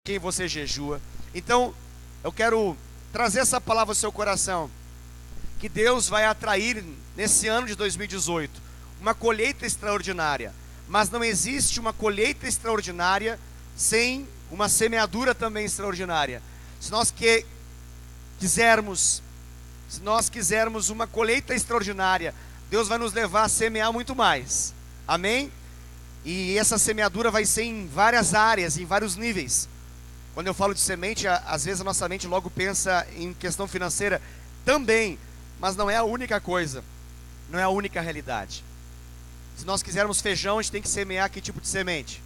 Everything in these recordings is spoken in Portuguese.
quem você jejua. Então, eu quero trazer essa palavra ao seu coração, que Deus vai atrair nesse ano de 2018 uma colheita extraordinária, mas não existe uma colheita extraordinária sem uma semeadura também extraordinária. Se nós quisermos uma colheita extraordinária, Deus vai nos levar a semear muito mais, amém? E essa semeadura vai ser em várias áreas, em vários níveis. Quando eu falo de semente, às vezes a nossa mente logo pensa em questão financeira também, mas não é a única coisa, não é a única realidade. Se nós quisermos feijão, a gente tem que semear que tipo de semente?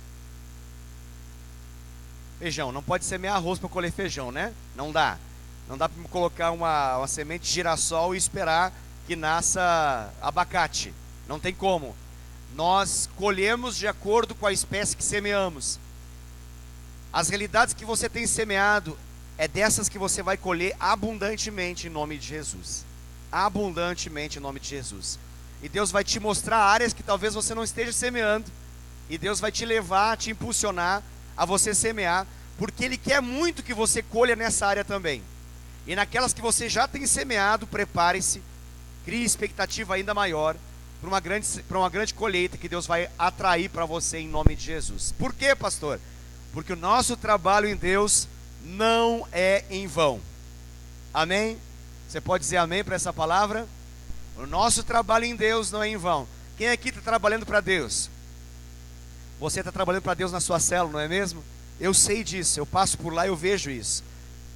Feijão, não pode semear arroz para colher feijão, né? Não dá para colocar uma semente de girassol e esperar que nasça abacate, não tem como. Nós colhemos de acordo com a espécie que semeamos. As realidades que você tem semeado, é dessas que você vai colher abundantemente em nome de Jesus. Abundantemente em nome de Jesus. E Deus vai te mostrar áreas que talvez você não esteja semeando, e Deus vai te levar, te impulsionar a você semear, porque Ele quer muito que você colha nessa área também. E naquelas que você já tem semeado, prepare-se, crie expectativa ainda maior para uma grande colheita que Deus vai atrair para você em nome de Jesus. Por quê, pastor? Porque o nosso trabalho em Deus não é em vão. Amém? Você pode dizer amém para essa palavra? O nosso trabalho em Deus não é em vão. Quem aqui está trabalhando para Deus? Você está trabalhando para Deus na sua célula, não é mesmo? Eu sei disso, eu passo por lá e eu vejo isso.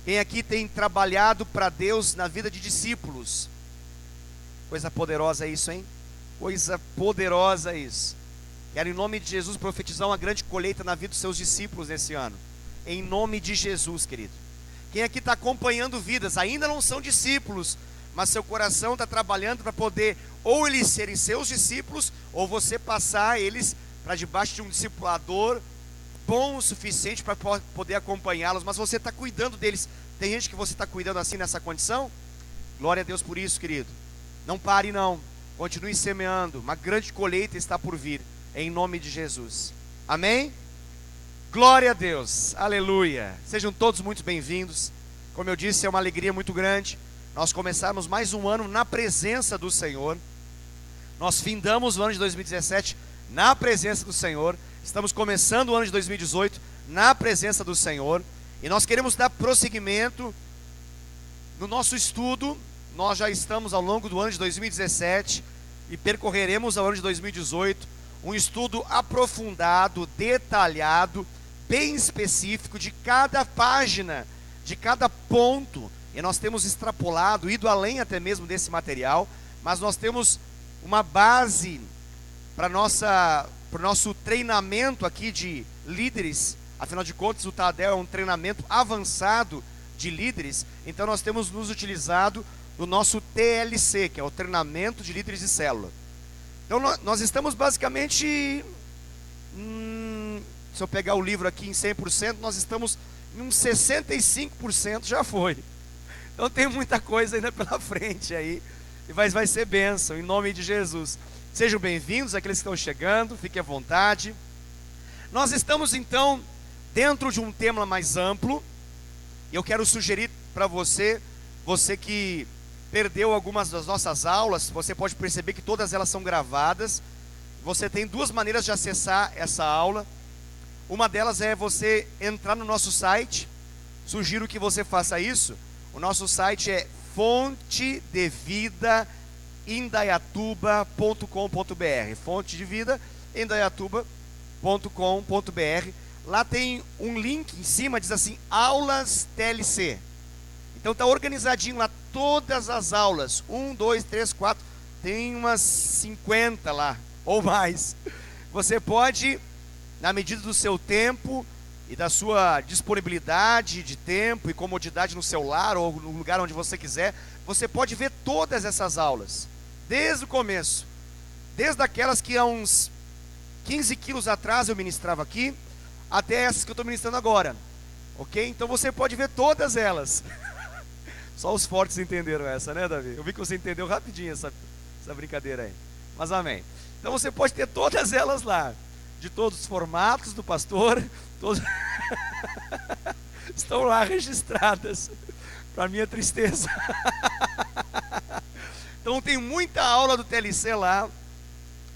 Quem aqui tem trabalhado para Deus na vida de discípulos? Coisa poderosa isso, hein? Coisa poderosa isso. Quero em nome de Jesus profetizar uma grande colheita na vida dos seus discípulos nesse ano. Em nome de Jesus, querido. Quem aqui está acompanhando vidas, ainda não são discípulos, mas seu coração está trabalhando para poder ou eles serem seus discípulos, ou você passar eles para debaixo de um discipulador bom o suficiente para poder acompanhá-los, mas você está cuidando deles. Tem gente que você está cuidando assim nessa condição? Glória a Deus por isso, querido. Não pare não, continue semeando, uma grande colheita está por vir, em nome de Jesus, amém? Glória a Deus, aleluia. Sejam todos muito bem-vindos. Como eu disse, é uma alegria muito grande nós começarmos mais um ano na presença do Senhor. Nós findamos o ano de 2017 na presença do Senhor, estamos começando o ano de 2018 na presença do Senhor, e nós queremos dar prosseguimento no nosso estudo. Nós já estamos ao longo do ano de 2017 e percorreremos ao ano de 2018 um estudo aprofundado, detalhado, bem específico de cada página, de cada ponto, e nós temos extrapolado, ido além até mesmo desse material, mas nós temos uma base para o nosso treinamento aqui de líderes. Afinal de contas, o Tadel é um treinamento avançado de líderes, então nós temos nos utilizado do nosso TLC, que é o treinamento de líderes de célula. Então nós estamos basicamente, se eu pegar o livro aqui em 100%, nós estamos em uns 65%, já foi. Então tem muita coisa ainda pela frente aí, e vai ser bênção, em nome de Jesus. Sejam bem-vindos, aqueles que estão chegando, fiquem à vontade. Nós estamos então dentro de um tema mais amplo, e eu quero sugerir para você que perdeu algumas das nossas aulas, você pode perceber que todas elas são gravadas. Você tem duas maneiras de acessar essa aula. Uma delas é você entrar no nosso site. Sugiro que você faça isso. O nosso site é fontedevidaindaiatuba.com.br, fontedevidaindaiatuba.com.br. Lá tem um link em cima, diz assim, aulas TLC. Então está organizadinho lá todas as aulas, 1, 2, 3, 4, tem umas 50 lá, ou mais. Você pode, na medida do seu tempo e da sua disponibilidade de tempo e comodidade no seu lar ou no lugar onde você quiser, você pode ver todas essas aulas, desde o começo, desde aquelas que há uns 15 quilos atrás eu ministrava aqui, até essas que eu estou ministrando agora, ok? Então você pode ver todas elas. Só os fortes entenderam essa, né, Davi? Eu vi que você entendeu rapidinho essa brincadeira aí. Mas amém. Então você pode ter todas elas lá, de todos os formatos do pastor, todos... estão lá registradas, para minha tristeza. Então tem muita aula do TLC lá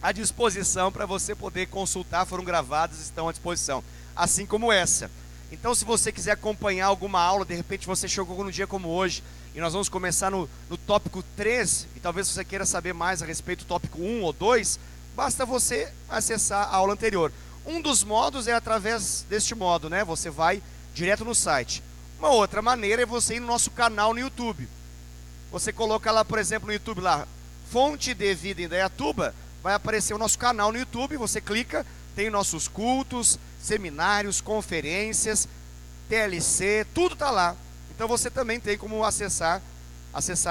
à disposição para você poder consultar, foram gravadas, estão à disposição, assim como essa. Então se você quiser acompanhar alguma aula, de repente você chegou num dia como hoje, e nós vamos começar no tópico 3, e talvez você queira saber mais a respeito do tópico 1 ou 2, basta você acessar a aula anterior. Um dos modos é através deste modo, né? Você vai direto no site. Uma outra maneira é você ir no nosso canal no YouTube. Você coloca lá, por exemplo, no YouTube lá, Fonte de Vida em Indaiatuba, vai aparecer o nosso canal no YouTube, você clica, tem nossos cultos, seminários, conferências, TLC, tudo está lá. Então você também tem como acessar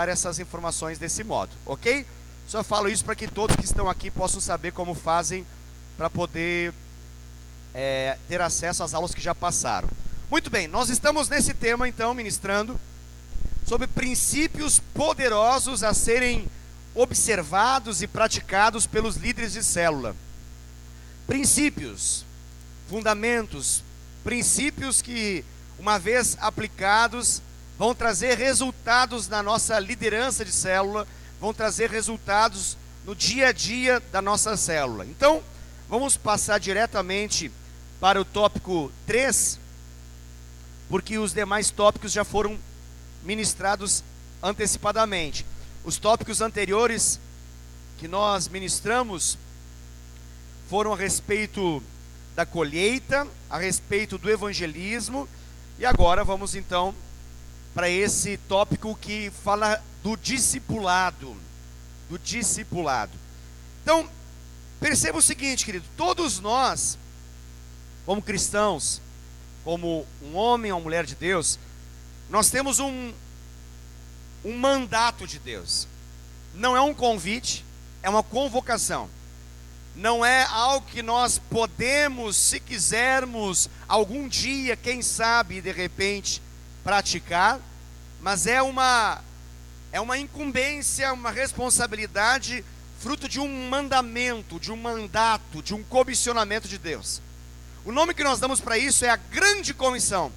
essas informações desse modo, ok? Só falo isso para que todos que estão aqui possam saber como fazem para poder ter acesso às aulas que já passaram. Muito bem, nós estamos nesse tema então ministrando sobre princípios poderosos a serem observados e praticados pelos líderes de célula. Princípios, fundamentos, princípios que, uma vez aplicados, vão trazer resultados na nossa liderança de célula, vão trazer resultados no dia a dia da nossa célula. Então, vamos passar diretamente para o tópico 3, porque os demais tópicos já foram ministrados antecipadamente. Os tópicos anteriores que nós ministramos foram a respeito da colheita, a respeito do evangelismo, e agora vamos então para esse tópico que fala do discipulado. Do discipulado. Então, perceba o seguinte, querido, todos nós, como cristãos, como um homem ou uma mulher de Deus, nós temos um mandato de Deus. Não é um convite, é uma convocação. Não é algo que nós podemos, se quisermos, algum dia, quem sabe, de repente, praticar, mas é uma incumbência, uma responsabilidade, fruto de um mandamento, de um mandato, de um comissionamento de Deus. O nome que nós damos para isso é a Grande Comissão.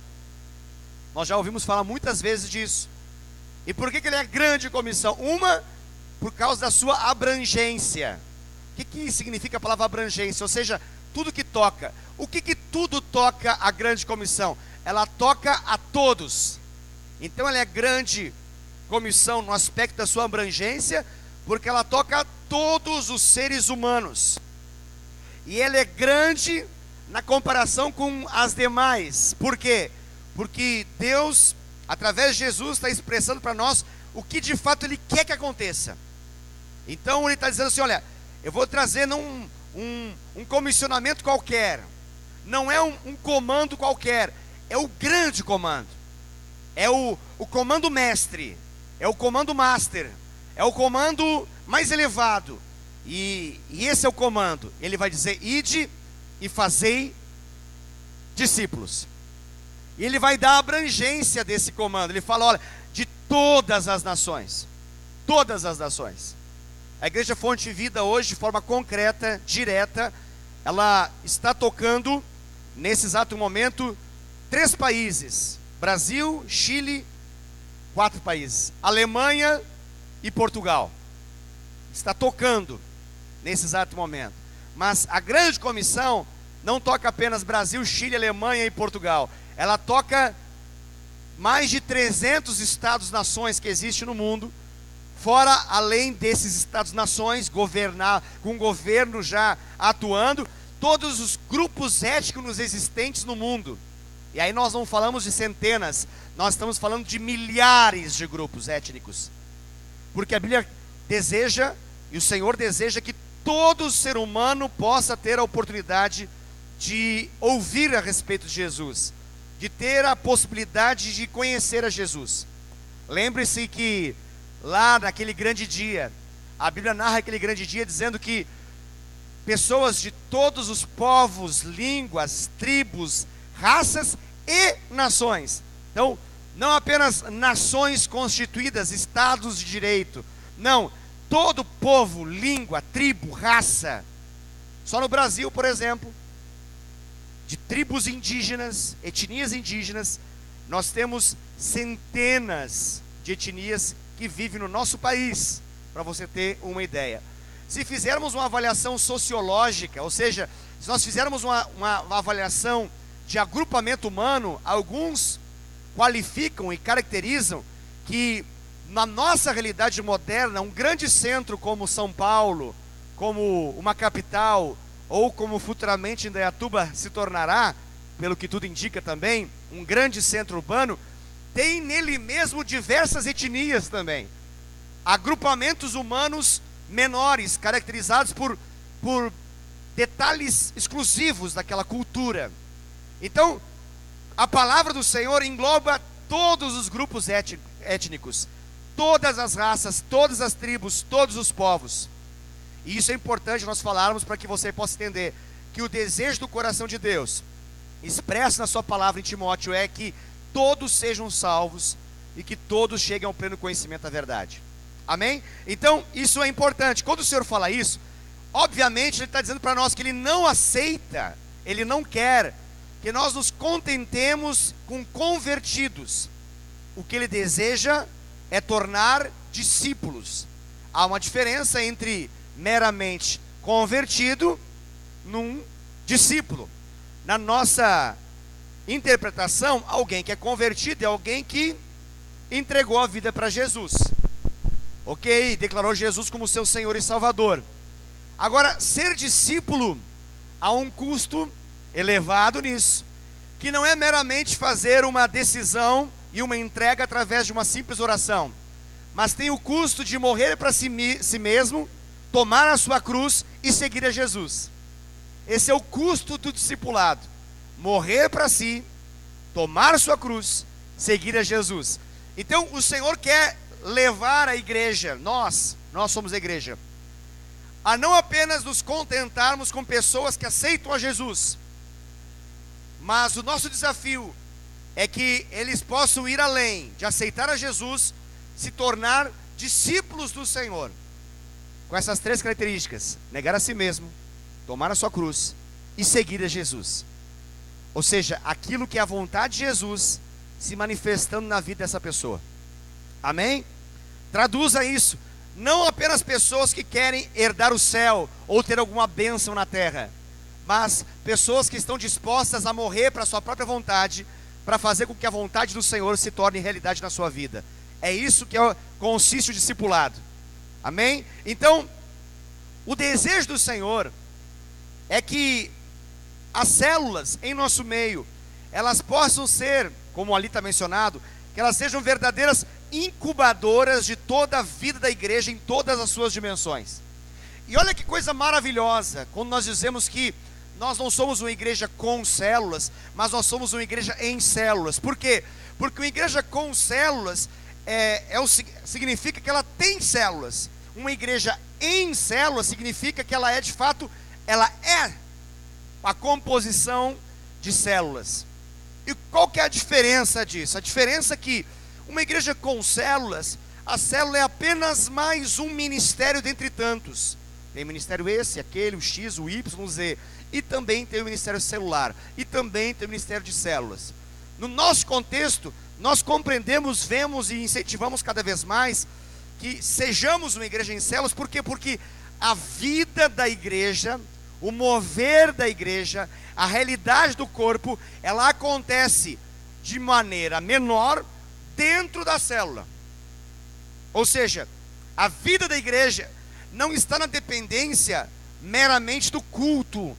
Nós já ouvimos falar muitas vezes disso. E por que ele é a Grande Comissão? Uma, por causa da sua abrangência. O que significa a palavra abrangência? Ou seja, tudo que toca. O que tudo toca a Grande Comissão? Ela toca a todos. Então ela é Grande Comissão no aspecto da sua abrangência, porque ela toca a todos os seres humanos. E ela é grande na comparação com as demais. Por quê? Porque Deus, através de Jesus, está expressando para nós o que de fato Ele quer que aconteça. Então Ele está dizendo assim, olha, eu vou trazer um comissionamento qualquer, não é um comando qualquer, é o grande comando, é o comando mestre, é o comando master, é o comando mais elevado, e esse é o comando. Ele vai dizer, ide e fazei discípulos, e ele vai dar a abrangência desse comando. Ele fala, olha, de todas as nações, todas as nações. A Igreja Fonte de Vida hoje, de forma concreta, direta, ela está tocando, nesse exato momento, 3 países: Brasil, Chile, 4 países, Alemanha e Portugal. Está tocando nesse exato momento. Mas a Grande Comissão não toca apenas Brasil, Chile, Alemanha e Portugal. Ela toca mais de 300 estados-nações que existem no mundo, fora, além desses estados-nações, com o governo já atuando, todos os grupos étnicos existentes no mundo. E aí nós não falamos de centenas, nós estamos falando de milhares de grupos étnicos. Porque a Bíblia deseja, e o Senhor deseja, que todo ser humano possa ter a oportunidade de ouvir a respeito de Jesus, de ter a possibilidade de conhecer a Jesus. Lembre-se que lá naquele grande dia, a Bíblia narra aquele grande dia dizendo que pessoas de todos os povos, línguas, tribos, raças e nações. Então, não apenas nações constituídas, estados de direito. Não, todo povo, língua, tribo, raça. Só no Brasil, por exemplo, de tribos indígenas, etnias indígenas, nós temos centenas de etnias que vivem no nosso país, para você ter uma ideia. Se fizermos uma avaliação sociológica, ou seja, se nós fizermos uma avaliação de agrupamento humano, alguns qualificam e caracterizam que na nossa realidade moderna, um grande centro como São Paulo, como uma capital, ou como futuramente Indaiatuba se tornará, pelo que tudo indica também, um grande centro urbano, tem nele mesmo diversas etnias também. Agrupamentos humanos menores, caracterizados por detalhes exclusivos daquela cultura. Então, a palavra do Senhor engloba todos os grupos étnicos, todas as raças, todas as tribos, todos os povos. E isso é importante nós falarmos para que você possa entender que o desejo do coração de Deus, expresso na sua palavra em Timóteo, é que todos sejam salvos e que todos cheguem ao pleno conhecimento da verdade. Amém? Então, isso é importante. Quando o Senhor fala isso, obviamente Ele está dizendo para nós que Ele não aceita, Ele não quer que nós nos contentemos com convertidos. O que Ele deseja é tornar discípulos. Há uma diferença entre meramente convertido num discípulo. Na nossa interpretação, alguém que é convertido é alguém que entregou a vida para Jesus. Ok? Declarou Jesus como seu Senhor e Salvador. Agora, ser discípulo, há um custo elevado nisso, que não é meramente fazer uma decisão e uma entrega através de uma simples oração, mas tem o custo de morrer para si mesmo, tomar a sua cruz e seguir a Jesus. Esse é o custo do discipulado: morrer para si, tomar a sua cruz, seguir a Jesus. Então o Senhor quer levar a igreja, nós somos a igreja, a não apenas nos contentarmos com pessoas que aceitam a Jesus, mas o nosso desafio é que eles possam ir além de aceitar a Jesus, se tornar discípulos do Senhor, com essas três características: negar a si mesmo, tomar a sua cruz e seguir a Jesus. Ou seja, aquilo que é a vontade de Jesus se manifestando na vida dessa pessoa. Amém? Traduza isso: não apenas pessoas que querem herdar o céu ou ter alguma bênção na terra, mas pessoas que estão dispostas a morrer para a sua própria vontade, para fazer com que a vontade do Senhor se torne realidade na sua vida. É isso que consiste o discipulado. Amém? Então, o desejo do Senhor é que as células em nosso meio, elas possam ser, como ali está mencionado, que elas sejam verdadeiras incubadoras de toda a vida da igreja em todas as suas dimensões. E olha que coisa maravilhosa, quando nós dizemos que nós não somos uma igreja com células, mas nós somos uma igreja em células. Por quê? Porque uma igreja com células significa que ela tem células. Uma igreja em células significa que ela é de fato, ela é a composição de células. E qual que é a diferença disso? A diferença é que uma igreja com células, a célula é apenas mais um ministério dentre tantos. Tem ministério esse, aquele, o X, o Y, o Z. E também tem o ministério celular. E também tem o ministério de células. No nosso contexto, nós compreendemos, vemos e incentivamos cada vez mais que sejamos uma igreja em células. Por quê? Porque a vida da igreja, o mover da igreja, a realidade do corpo, ela acontece de maneira menor dentro da célula. Ou seja, a vida da igreja não está na dependência meramente do culto,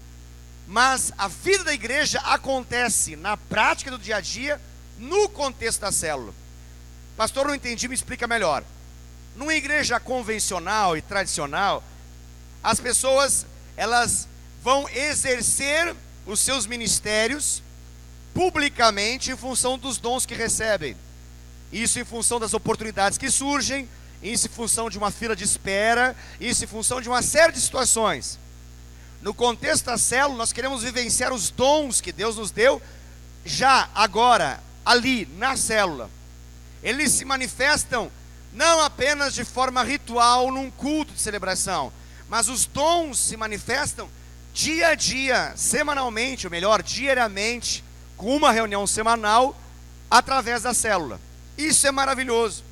mas a vida da igreja acontece na prática do dia a dia, no contexto da célula. Pastor, não entendi, me explica melhor. Numa igreja convencional e tradicional, as pessoas, elas vão exercer os seus ministérios publicamente em função dos dons que recebem. Isso em função das oportunidades que surgem, isso em função de uma fila de espera, isso em função de uma série de situações. No contexto da célula, nós queremos vivenciar os dons que Deus nos deu, já agora, ali, na célula. Eles se manifestam não apenas de forma ritual, num culto de celebração, mas os dons se manifestam dia a dia, semanalmente, ou melhor, diariamente, com uma reunião semanal, através da célula. Isso é maravilhoso.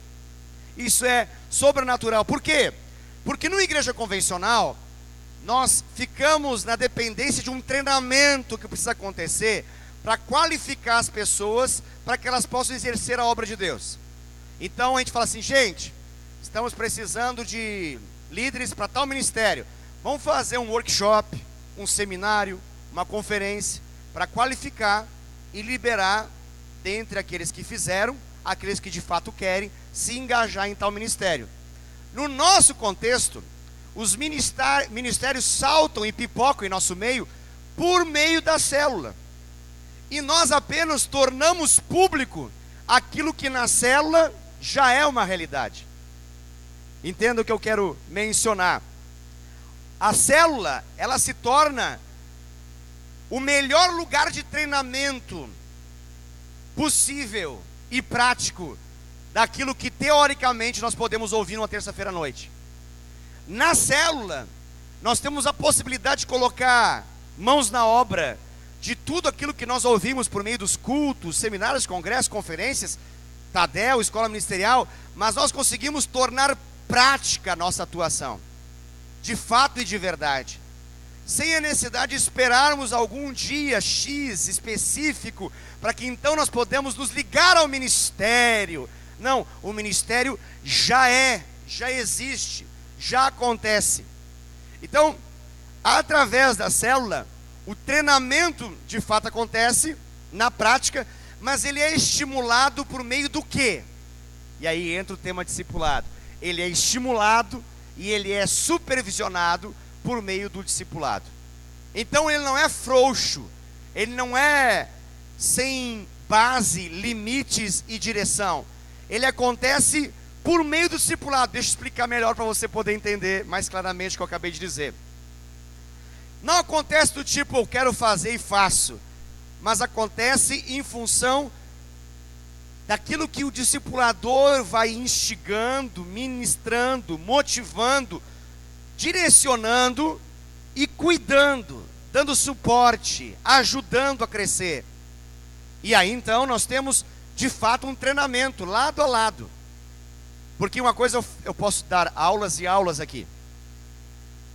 Isso é sobrenatural. Por quê? Porque numa igreja convencional, nós ficamos na dependência de um treinamento que precisa acontecer para qualificar as pessoas para que elas possam exercer a obra de Deus. Então a gente fala assim, gente, estamos precisando de líderes para tal ministério. Vamos fazer um workshop, um seminário, uma conferência, para qualificar e liberar dentre aqueles que fizeram, aqueles que de fato querem se engajar em tal ministério. No nosso contexto, os ministérios saltam e pipocam em nosso meio por meio da célula. E nós apenas tornamos público aquilo que na célula já é uma realidade. Entenda o que eu quero mencionar. A célula, ela se torna o melhor lugar de treinamento possível e prático daquilo que teoricamente nós podemos ouvir numa terça-feira à noite. Na célula, nós temos a possibilidade de colocar mãos na obra de tudo aquilo que nós ouvimos por meio dos cultos, seminários, congressos, conferências, Tadel, escola ministerial, mas nós conseguimos tornar prática a nossa atuação, de fato e de verdade, sem a necessidade de esperarmos algum dia X específico, para que então nós podemos nos ligar ao ministério. Não, o ministério já existe, já acontece. Então, através da célula, o treinamento de fato acontece na prática, mas ele é estimulado por meio do quê? E aí entra o tema discipulado. Ele é estimulado e ele é supervisionado por meio do discipulado. Então ele não é frouxo, ele não é sem base, limites e direção. Ele acontece por meio do discipulado. Deixa eu explicar melhor para você poder entender mais claramente o que eu acabei de dizer. Não acontece do tipo, eu quero fazer e faço, mas acontece em função daquilo que o discipulador vai instigando, ministrando, motivando, direcionando e cuidando, dando suporte, ajudando a crescer. E aí então nós temos de fato um treinamento lado a lado. Porque uma coisa eu posso dar aulas e aulas aqui,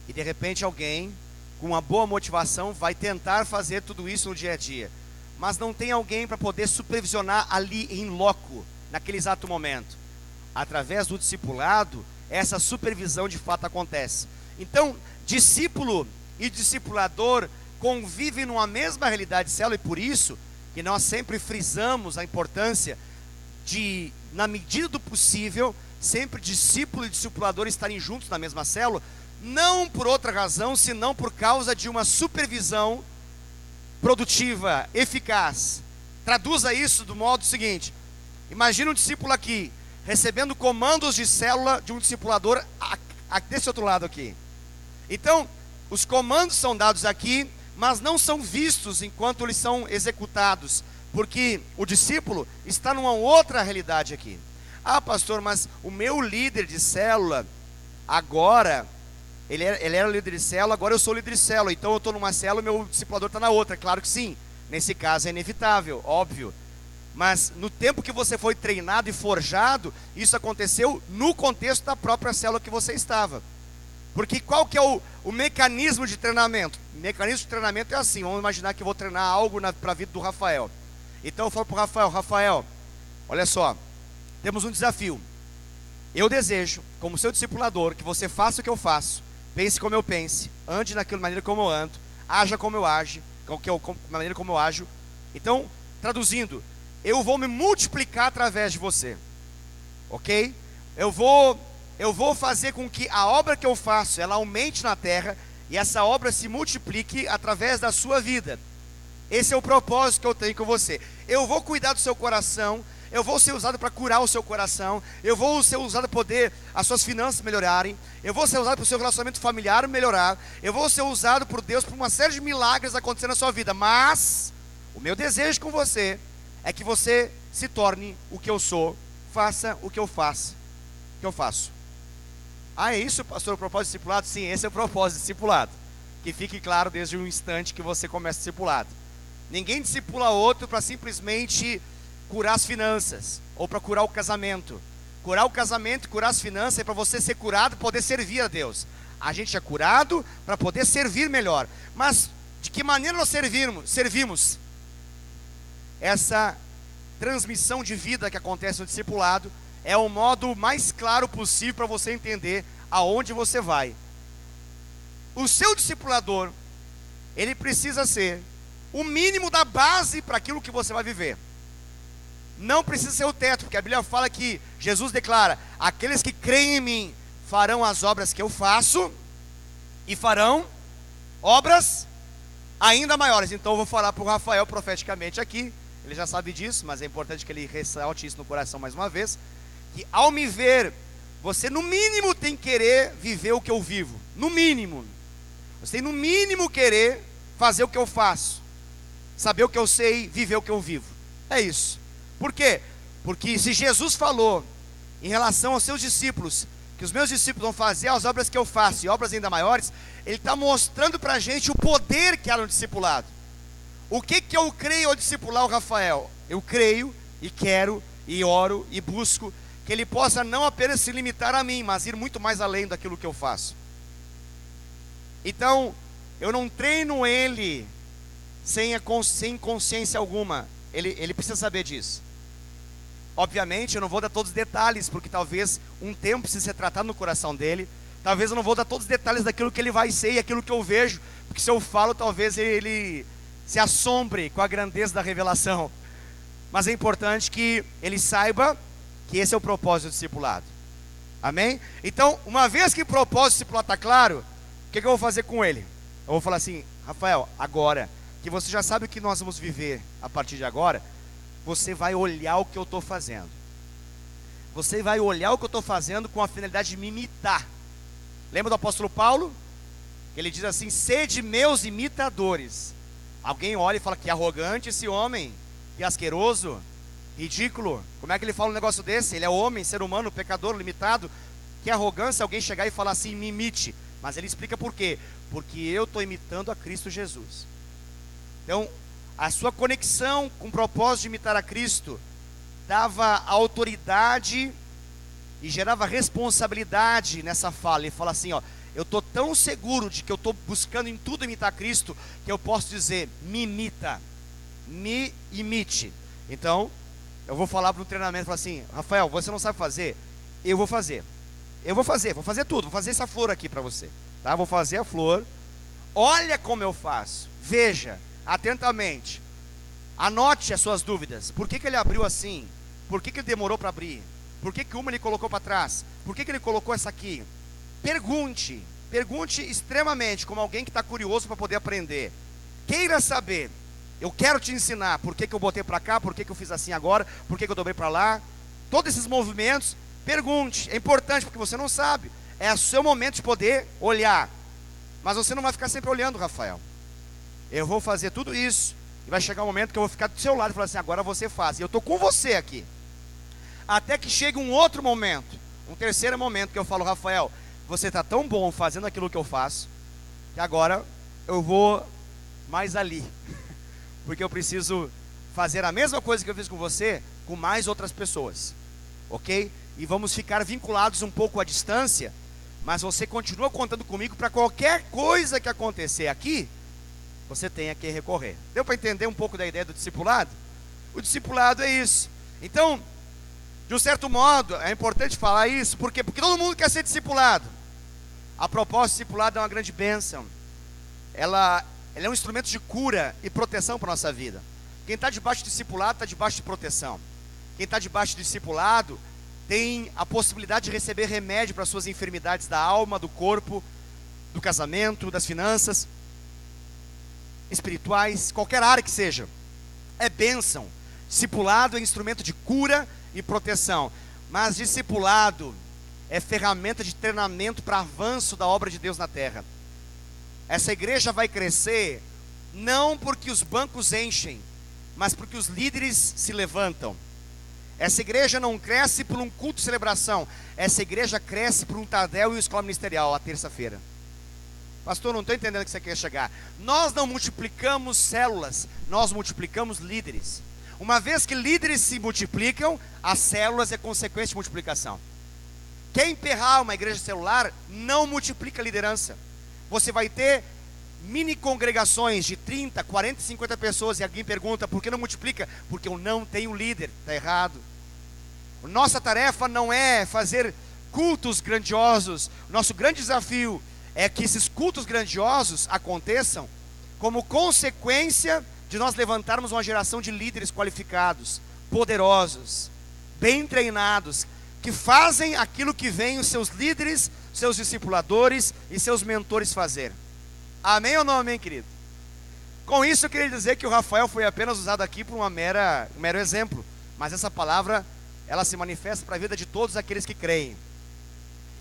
e de repente alguém com uma boa motivação vai tentar fazer tudo isso no dia a dia, mas não tem alguém para poder supervisionar ali em loco, naquele exato momento. Através do discipulado, essa supervisão de fato acontece. Então, discípulo e discipulador convivem numa mesma realidade de célula, e por isso que nós sempre frisamos a importância de, na medida do possível, sempre discípulo e discipulador estarem juntos na mesma célula, não por outra razão, senão por causa de uma supervisão produtiva, eficaz. Traduza isso do modo seguinte: imagina um discípulo aqui, recebendo comandos de célula de um discipulador desse outro lado aqui. Então, os comandos são dados aqui, mas não são vistos enquanto eles são executados, porque o discípulo está numa outra realidade aqui. Ah, pastor, mas o meu líder de célula, agora, ele era líder de célula, agora eu sou líder de célula, então eu estou numa célula e meu discipulador está na outra. Claro que sim, nesse caso é inevitável, óbvio. Mas no tempo que você foi treinado e forjado, isso aconteceu no contexto da própria célula que você estava. Porque qual que é o mecanismo de treinamento? O mecanismo de treinamento é assim, vamos imaginar que eu vou treinar algo para a vida do Rafael. Então eu falo para o Rafael: Rafael, olha só, temos um desafio. Eu desejo, como seu discipulador, que você faça o que eu faço, pense como eu pense, ande naquela maneira como eu ando, haja como eu ajo, maneira como eu ajo. Então, traduzindo, eu vou me multiplicar através de você, ok? Eu vou fazer com que a obra que eu faço, ela aumente na terra, e essa obra se multiplique através da sua vida. Esse é o propósito que eu tenho com você. Eu vou cuidar do seu coração, eu vou ser usado para curar o seu coração, eu vou ser usado para poder as suas finanças melhorarem, eu vou ser usado para o seu relacionamento familiar melhorar, eu vou ser usado por Deus para uma série de milagres acontecer na sua vida. Mas o meu desejo com você é que você se torne o que eu sou, faça o que eu faço. Ah, é isso, pastor, o propósito discipulado? Sim, esse é o propósito discipulado. Que fique claro desde o instante que você começa discipulado. Ninguém discipula outro para simplesmente curar as finanças, ou para curar o casamento. Curar o casamento e curar as finanças é para você ser curado e poder servir a Deus. A gente é curado para poder servir melhor. Mas de que maneira nós servimos? Essa transmissão de vida que acontece no discipulado é o modo mais claro possível para você entender aonde você vai. O seu discipulador, ele precisa ser o mínimo da base para aquilo que você vai viver. Não precisa ser o teto, porque a Bíblia fala que Jesus declara: aqueles que creem em mim farão as obras que eu faço e farão obras ainda maiores. Então eu vou falar para o Rafael profeticamente aqui, ele já sabe disso, mas é importante que ele ressalte isso no coração mais uma vez, que ao me ver, você no mínimo tem que querer viver o que eu vivo. No mínimo. Você tem no mínimo querer fazer o que eu faço, saber o que eu sei, viver o que eu vivo. É isso. Por quê? Porque se Jesus falou em relação aos seus discípulos, que os meus discípulos vão fazer as obras que eu faço e obras ainda maiores, ele está mostrando para a gente o poder que há no discipulado. O que eu creio ao discipular o Rafael? Eu creio e quero e oro e busco que ele possa não apenas se limitar a mim, mas ir muito mais além daquilo que eu faço. Então, eu não treino ele sem consciência alguma. Ele precisa saber disso. Obviamente eu não vou dar todos os detalhes, porque talvez um tempo precise ser tratado no coração dele. Talvez eu não vou dar todos os detalhes daquilo que ele vai ser e aquilo que eu vejo, porque se eu falo talvez ele se assombre com a grandeza da revelação. Mas é importante que ele saiba que esse é o propósito do discipulado. Amém? Então, uma vez que o propósito do discipulado está claro, o que eu vou fazer com ele? Eu vou falar assim: Rafael, agora que você já sabe o que nós vamos viver a partir de agora, você vai olhar o que eu estou fazendo. Você vai olhar o que eu estou fazendo com a finalidade de me imitar. Lembra do apóstolo Paulo? Ele diz assim: sede meus imitadores. Alguém olha e fala: que arrogante esse homem, que asqueroso, ridículo. Como é que ele fala um negócio desse? Ele é homem, ser humano, pecador, limitado. Que arrogância alguém chegar e falar assim: me imite. Mas ele explica por quê? Porque eu estou imitando a Cristo Jesus. Então, a sua conexão com o propósito de imitar a Cristo dava autoridade e gerava responsabilidade nessa fala. Ele fala assim: ó, eu estou tão seguro de que eu estou buscando em tudo imitar Cristo, que eu posso dizer: me imita, me imite. Então, eu vou falar para o treinamento, falar assim: Rafael, você não sabe fazer? Eu vou fazer. Vou fazer tudo, vou fazer essa flor aqui para você, tá? Vou fazer a flor, olha como eu faço, veja atentamente, anote as suas dúvidas. Por que ele abriu assim? Por que ele demorou para abrir? Por que uma ele colocou para trás? Por que ele colocou essa aqui? Pergunte extremamente, como alguém que está curioso para poder aprender. Queira saber. Eu quero te ensinar por que eu botei para cá, por que eu fiz assim agora, por que eu dobrei para lá. Todos esses movimentos, pergunte. É importante porque você não sabe. É o seu momento de poder olhar. Mas você não vai ficar sempre olhando, Rafael. Eu vou fazer tudo isso e vai chegar um momento que eu vou ficar do seu lado e falar assim: agora você faz. E eu estou com você aqui. Até que chegue um outro momento, um terceiro momento, que eu falo: Rafael, você está tão bom fazendo aquilo que eu faço, que agora eu vou mais ali. Porque eu preciso fazer a mesma coisa que eu fiz com você, com mais outras pessoas. Ok? E vamos ficar vinculados um pouco à distância, mas você continua contando comigo para qualquer coisa que acontecer aqui, você tem a que recorrer. Deu para entender um pouco da ideia do discipulado? O discipulado é isso. Então, de um certo modo, é importante falar isso. Por quê? Porque todo mundo quer ser discipulado. A proposta do discipulado é uma grande bênção. Ela é um instrumento de cura e proteção para a nossa vida. Quem está debaixo do discipulado está debaixo de proteção. Quem está debaixo do discipulado tem a possibilidade de receber remédio para as suas enfermidades da alma, do corpo, do casamento, das finanças, espirituais, qualquer área que seja. É bênção. Discipulado é instrumento de cura e proteção. Mas discipulado é ferramenta de treinamento para avanço da obra de Deus na terra. Essa igreja vai crescer não porque os bancos enchem, mas porque os líderes se levantam. Essa igreja não cresce por um culto de celebração. Essa igreja cresce por um tardel e uma escola ministerial, a terça-feira. Pastor, não estou entendendo o que você quer chegar. Nós não multiplicamos células, nós multiplicamos líderes. Uma vez que líderes se multiplicam, as células é consequência de multiplicação. Quer emperrar uma igreja celular, não multiplica a liderança. Você vai ter mini congregações de 30, 40, 50 pessoas, e alguém pergunta, por que não multiplica? Porque eu não tenho líder. Está errado. Nossa tarefa não é fazer cultos grandiosos. Nosso grande desafio é que esses cultos grandiosos aconteçam como consequência de nós levantarmos uma geração de líderes qualificados, poderosos, bem treinados, que fazem aquilo que vem os seus líderes, seus discipuladores e seus mentores fazer. Amém ou não amém, querido? Com isso eu queria dizer que o Rafael foi apenas usado aqui por um mero exemplo, mas essa palavra, ela se manifesta para a vida de todos aqueles que creem.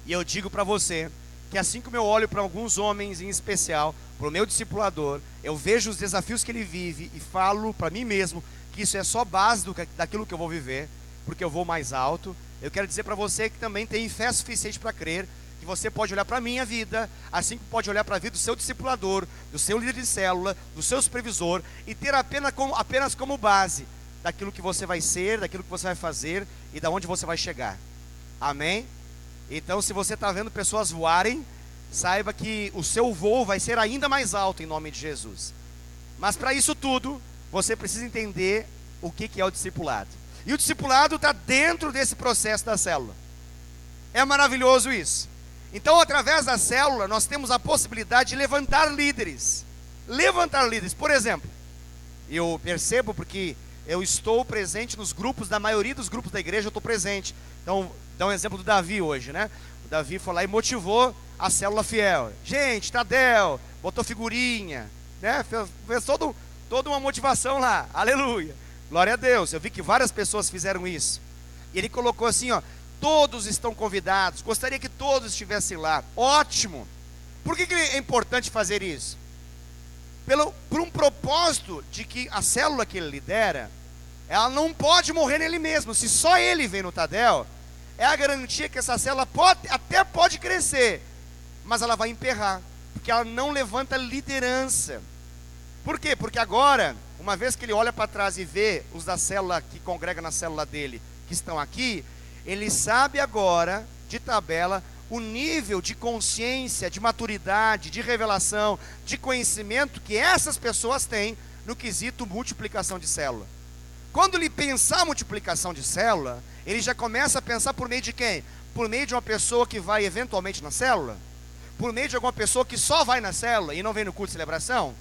E eu digo para você, que assim como eu olho para alguns homens em especial, para o meu discipulador, eu vejo os desafios que ele vive e falo para mim mesmo, que isso é só base daquilo que eu vou viver, porque eu vou mais alto. Eu quero dizer para você que também tem fé suficiente para crer, que você pode olhar para a minha vida, assim como pode olhar para a vida do seu discipulador, do seu líder de célula, do seu supervisor, e ter apenas como base daquilo que você vai ser, daquilo que você vai fazer e da onde você vai chegar. Amém? Então, se você está vendo pessoas voarem, saiba que o seu voo vai ser ainda mais alto em nome de Jesus. Mas para isso tudo, você precisa entender o que é o discipulado. E o discipulado está dentro desse processo da célula. É maravilhoso isso. Então, através da célula, nós temos a possibilidade de levantar líderes. Levantar líderes. Por exemplo, eu percebo porque eu estou presente nos grupos, da maioria dos grupos da igreja eu estou presente. Então, dá um exemplo do Davi hoje, né? O Davi foi lá e motivou a célula fiel. Gente, Tadel, botou figurinha, né? Fez toda uma motivação lá. Aleluia. Glória a Deus. Eu vi que várias pessoas fizeram isso. E ele colocou assim, ó: todos estão convidados. Gostaria que todos estivessem lá. Ótimo. Por que é importante fazer isso? Por um propósito de que a célula que ele lidera, ela não pode morrer nele mesmo. Se só ele vem no Tadel, é a garantia que essa célula até pode crescer, mas ela vai emperrar, porque ela não levanta liderança. Por quê? Porque agora, uma vez que ele olha para trás e vê os da célula que congrega na célula dele, que estão aqui, ele sabe agora, de tabela, o nível de consciência, de maturidade, de revelação, de conhecimento que essas pessoas têm no quesito multiplicação de célula. Quando ele pensar multiplicação de célula, ele já começa a pensar por meio de quem? Por meio de uma pessoa que vai eventualmente na célula? Por meio de alguma pessoa que só vai na célula e não vem no culto de celebração?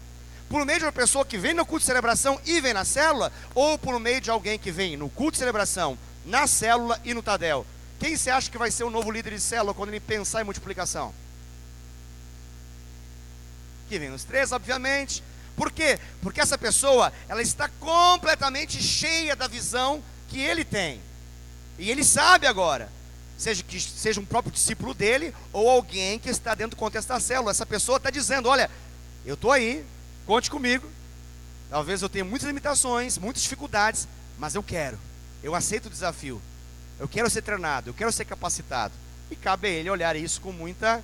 Por meio de uma pessoa que vem no culto de celebração e vem na célula? Ou por meio de alguém que vem no culto de celebração, na célula e no Tadel? Quem você acha que vai ser o novo líder de célula quando ele pensar em multiplicação? Que vem nos três, obviamente. Por quê? Porque essa pessoa, ela está completamente cheia da visão que ele tem. E ele sabe agora, que seja um próprio discípulo dele, ou alguém que está dentro do contexto da célula. Essa pessoa está dizendo: olha, eu estou aí, conte comigo. Talvez eu tenha muitas limitações, muitas dificuldades, mas eu aceito o desafio. Eu quero ser treinado, eu quero ser capacitado. E cabe a ele olhar isso com muita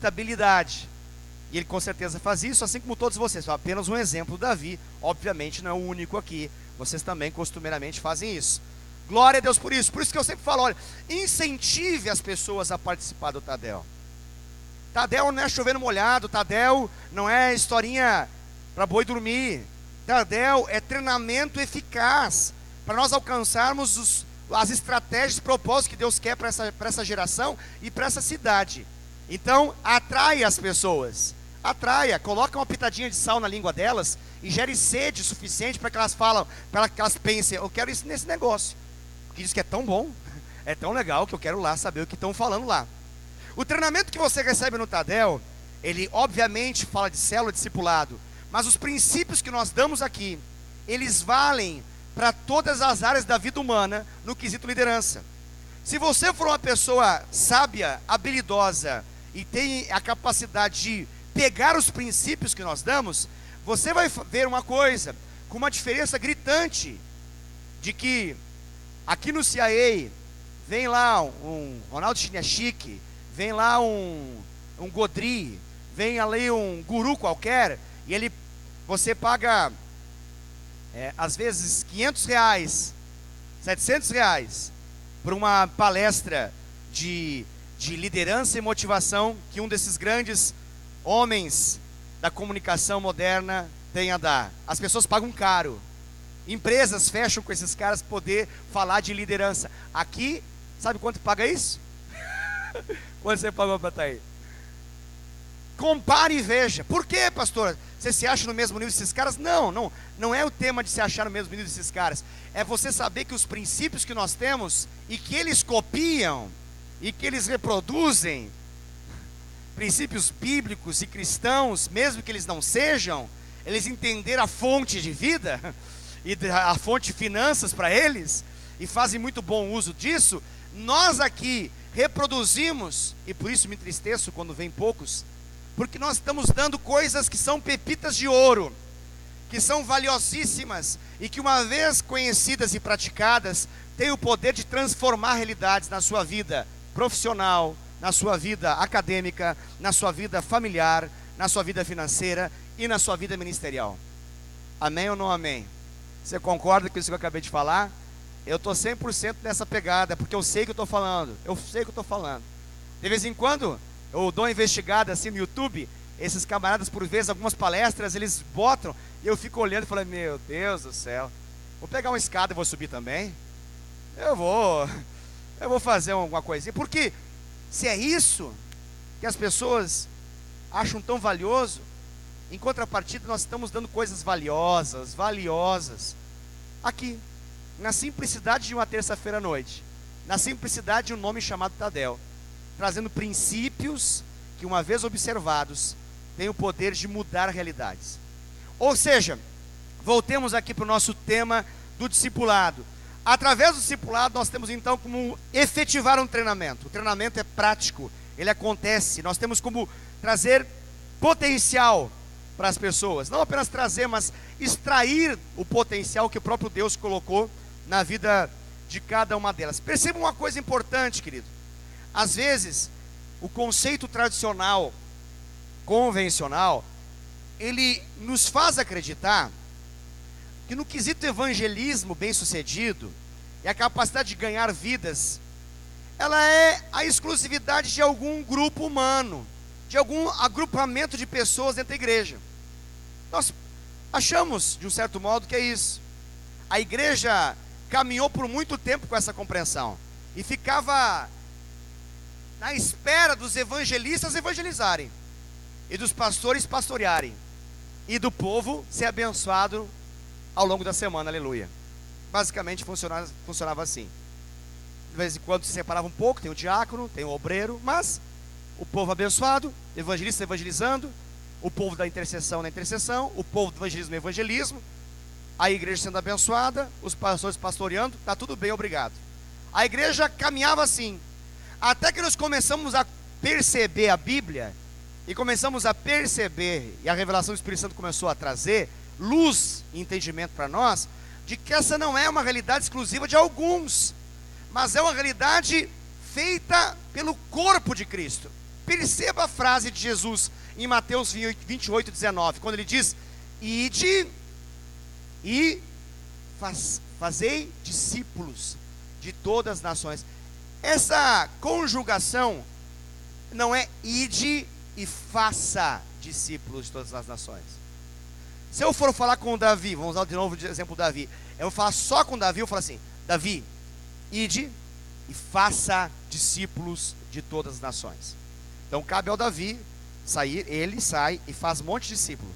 habilidade. E ele com certeza faz isso, assim como todos vocês. Só apenas um exemplo, Davi, obviamente não é o único aqui. Vocês também costumeiramente fazem isso. Glória a Deus por isso. Por isso que eu sempre falo, olha, incentive as pessoas a participar do Tadel. Tadel não é chover no molhado, Tadel não é historinha para boi dormir. Tadel é treinamento eficaz para nós alcançarmos as estratégias e propósitos que Deus quer para essa geração e para essa cidade. Então, atraia as pessoas. Atraia, coloca uma pitadinha de sal na língua delas e gere sede suficiente para que elas pensem: eu quero isso nesse negócio, porque diz que é tão bom, é tão legal, que eu quero lá saber o que estão falando lá. O treinamento que você recebe no Tadel, ele obviamente fala de célula, discipulado, mas os princípios que nós damos aqui, eles valem para todas as áreas da vida humana no quesito liderança. Se você for uma pessoa sábia, habilidosa e tem a capacidade de pegar os princípios que nós damos, você vai ver uma coisa, com uma diferença gritante, de que aqui no CIA, vem lá um Ronaldo Chiniachique, vem lá um Godri, vem ali um guru qualquer, e você paga às vezes R$ 500, R$ 700, por uma palestra de liderança e motivação que um desses grandes homens da comunicação moderna tem a dar. As pessoas pagam caro. Empresas fecham com esses caras para poder falar de liderança. Aqui, sabe quanto paga isso? Quanto você pagou para estar aí? Compare e veja. Por quê, pastor? Você se acha no mesmo nível desses caras? Não é o tema de se achar no mesmo nível desses caras. É você saber que os princípios que nós temos e que eles copiam e que eles reproduzem, princípios bíblicos e cristãos, mesmo que eles não sejam, eles entenderam a fonte de vida e a fonte de finanças para eles, e fazem muito bom uso disso. Nós aqui reproduzimos, e por isso me entristeço quando vem poucos, porque nós estamos dando coisas que são pepitas de ouro, que são valiosíssimas, e que uma vez conhecidas e praticadas, têm o poder de transformar realidades na sua vida profissional, na sua vida acadêmica, na sua vida familiar, na sua vida financeira e na sua vida ministerial. Amém ou não amém? Você concorda com isso que eu acabei de falar? Eu estou 100% nessa pegada, porque eu sei que eu estou falando. De vez em quando, eu dou uma investigada assim no YouTube. Esses camaradas, por vezes, algumas palestras, eles botam, e eu fico olhando e falo, meu Deus do céu, vou pegar uma escada e vou subir também. Eu vou fazer alguma coisinha. Porque se é isso que as pessoas acham tão valioso, em contrapartida nós estamos dando coisas valiosas, aqui, na simplicidade de uma terça-feira à noite, na simplicidade de um nome chamado Tadel, trazendo princípios que, uma vez observados, têm o poder de mudar realidades. Ou seja, voltemos aqui para o nosso tema do discipulado. Através do discipulado nós temos então como efetivar um treinamento. O treinamento é prático, ele acontece. Nós temos como trazer potencial para as pessoas, não apenas trazer, mas extrair o potencial que o próprio Deus colocou na vida de cada uma delas. Perceba uma coisa importante, querido. Às vezes, o conceito tradicional, convencional, ele nos faz acreditar que no quesito evangelismo bem sucedido, e a capacidade de ganhar vidas, ela é a exclusividade de algum grupo humano, de algum agrupamento de pessoas dentro da igreja. Nós achamos, de um certo modo, que é isso. A igreja caminhou por muito tempo com essa compreensão, e ficava na espera dos evangelistas evangelizarem, e dos pastores pastorearem, e do povo ser abençoado ao longo da semana, aleluia. Basicamente funcionava assim. De vez em quando se separava um pouco, tem o diácono, tem o obreiro, mas o povo abençoado, evangelista evangelizando, o povo da intercessão na intercessão, o povo do evangelismo no evangelismo, a igreja sendo abençoada, os pastores pastoreando, está tudo bem, obrigado. A igreja caminhava assim, até que nós começamos a perceber a Bíblia, e começamos a perceber, e a revelação do Espírito Santo começou a trazer luz e entendimento para nós, de que essa não é uma realidade exclusiva de alguns, mas é uma realidade feita pelo corpo de Cristo. Perceba a frase de Jesus em Mateus 28, 19, quando ele diz, ide e fazei discípulos de todas as nações. Essa conjugação não é ide e faça discípulos de todas as nações. Se eu for falar com o Davi, vamos usar de novo o exemplo do Davi, eu vou falar só com o Davi, eu vou falar assim, Davi, ide e faça discípulos de todas as nações. Então cabe ao Davi sair, ele sai e faz um monte de discípulo.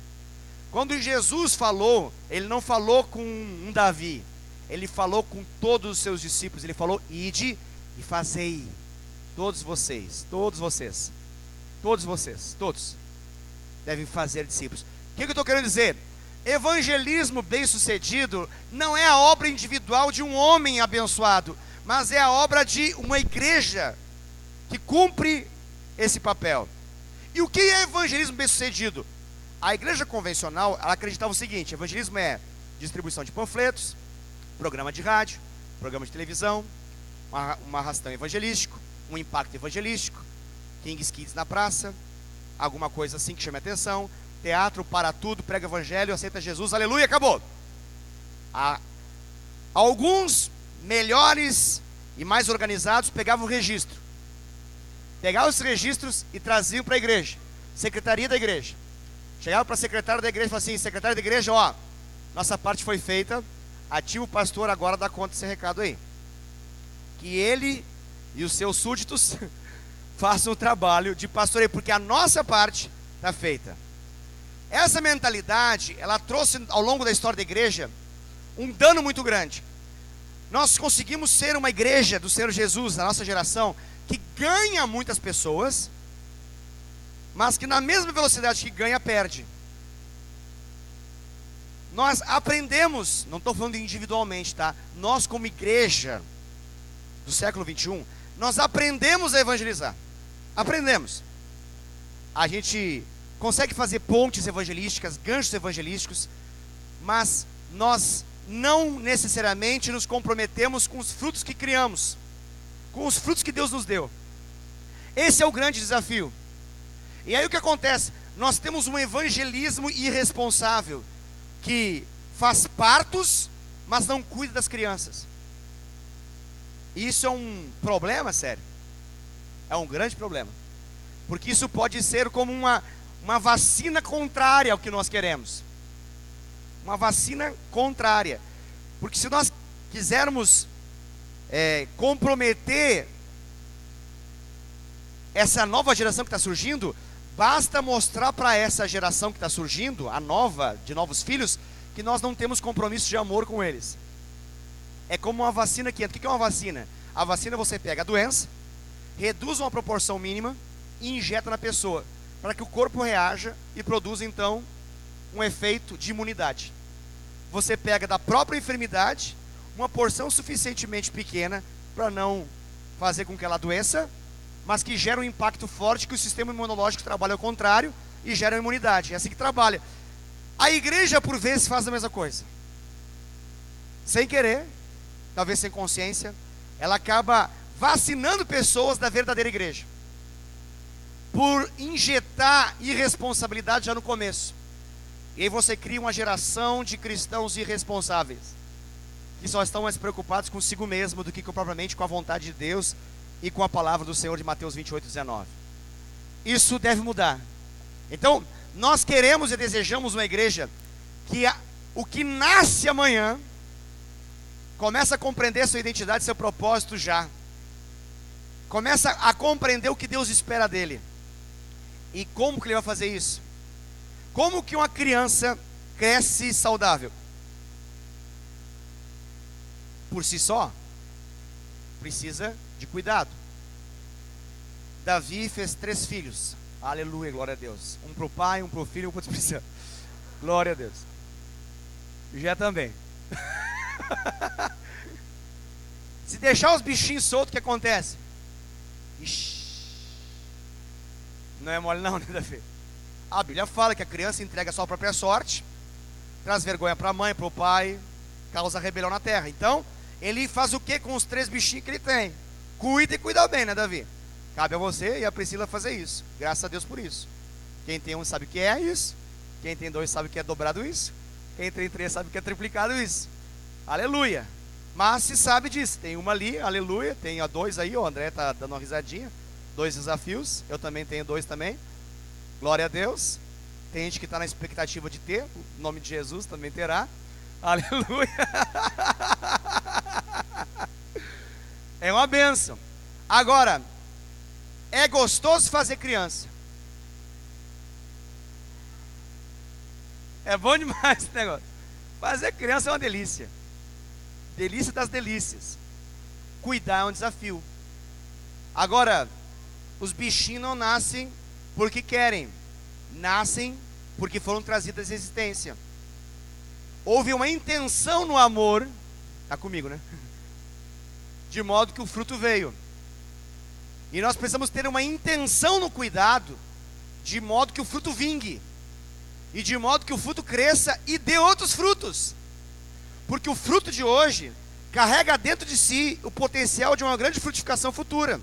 Quando Jesus falou, ele não falou com um Davi, ele falou com todos os seus discípulos, ele falou, ide e fazei, todos vocês devem fazer discípulos. O que eu estou querendo dizer? Evangelismo bem sucedido não é a obra individual de um homem abençoado, mas é a obra de uma igreja que cumpre esse papel. E o que é evangelismo bem sucedido? A igreja convencional, ela acreditava o seguinte: evangelismo é distribuição de panfletos, programa de rádio, programa de televisão, um arrastão evangelístico, um impacto evangelístico, King's Kids na praça, alguma coisa assim que chame a atenção, teatro, para tudo, prega evangelho, aceita Jesus, aleluia, acabou. A, alguns melhores e mais organizados pegavam o registro. Pegavam os registros e traziam para a igreja, secretaria da igreja. Chegavam para a secretária da igreja e falavam assim: secretária da igreja, ó, nossa parte foi feita, ativa o pastor agora, dá conta desse recado aí. Que ele e os seus súditos façam o trabalho de pastoreio, porque a nossa parte está feita. Essa mentalidade, ela trouxe ao longo da história da igreja um dano muito grande. Nós conseguimos ser uma igreja do Senhor Jesus, da nossa geração, que ganha muitas pessoas, mas que na mesma velocidade que ganha, perde. Nós aprendemos, não estou falando individualmente, tá? Nós como igreja do século 21, nós aprendemos a evangelizar. Aprendemos. A gente consegue fazer pontes evangelísticas, ganchos evangelísticos, mas nós não necessariamente nos comprometemos com os frutos que criamos, com os frutos que Deus nos deu. Esse é o grande desafio. E aí o que acontece? Nós temos um evangelismo irresponsável, que faz partos, mas não cuida das crianças. Isso é um problema sério. É um grande problema. Porque isso pode ser como uma vacina contrária ao que nós queremos. Uma vacina contrária. Porque se nós quisermos comprometer essa nova geração que está surgindo, basta mostrar para essa geração que está surgindo, a nova, de novos filhos, que nós não temos compromisso de amor com eles. É como uma vacina que entra. O que é uma vacina? A vacina, você pega a doença, reduz uma proporção mínima e injeta na pessoa, para que o corpo reaja e produza então um efeito de imunidade. Você pega da própria enfermidade uma porção suficientemente pequena para não fazer com que ela adoeça, mas que gera um impacto forte, que o sistema imunológico trabalha ao contrário e gera uma imunidade. É assim que trabalha. A igreja por vezes faz a mesma coisa, sem querer, talvez sem consciência. Ela acaba vacinando pessoas da verdadeira igreja, por injetar irresponsabilidade já no começo. E aí você cria uma geração de cristãos irresponsáveis, que só estão mais preocupados consigo mesmo do que propriamente com a vontade de Deus e com a palavra do Senhor de Mateus 28:19. Isso deve mudar. Então, nós queremos e desejamos uma igreja que o que nasce amanhã começa a compreender sua identidade, seu propósito já. Começa a compreender o que Deus espera dele. E como que ele vai fazer isso? Como que uma criança cresce saudável? Por si só, precisa de cuidado. Davi fez 3 filhos. Aleluia, glória a Deus. Um para o pai, um para o filho e um para o Espírito Santo. Glória a Deus. Já também. Se deixar os bichinhos soltos, o que acontece? Ixi. Não é mole não, né, Davi? A Bíblia fala que a criança entrega a sua própria sorte, traz vergonha para a mãe, para o pai, causa rebelião na terra. Então, ele faz o que com os 3 bichinhos que ele tem? Cuida e cuida bem, né, Davi? Cabe a você e a Priscila fazer isso. Graças a Deus por isso. Quem tem um sabe o que é isso. Quem tem 2 sabe o que é dobrado isso. Quem tem 3 sabe o que é triplicado isso. Aleluia. Mas se sabe disso. Tem uma ali, aleluia. Tem a 2 aí, o André está dando uma risadinha. 2 desafios. Eu também tenho 2 também. Glória a Deus. Tem gente que está na expectativa de ter. O nome de Jesus também terá. Aleluia. É uma bênção. Agora, é gostoso fazer criança. É bom demais esse negócio. Fazer criança é uma delícia. Delícia das delícias. Cuidar é um desafio. Agora, os bichinhos não nascem porque querem. Nascem porque foram trazidos à existência. Houve uma intenção no amor. Está comigo, né? De modo que o fruto veio. E nós precisamos ter uma intenção no cuidado, de modo que o fruto vingue, e de modo que o fruto cresça e dê outros frutos. Porque o fruto de hoje carrega dentro de si o potencial de uma grande frutificação futura.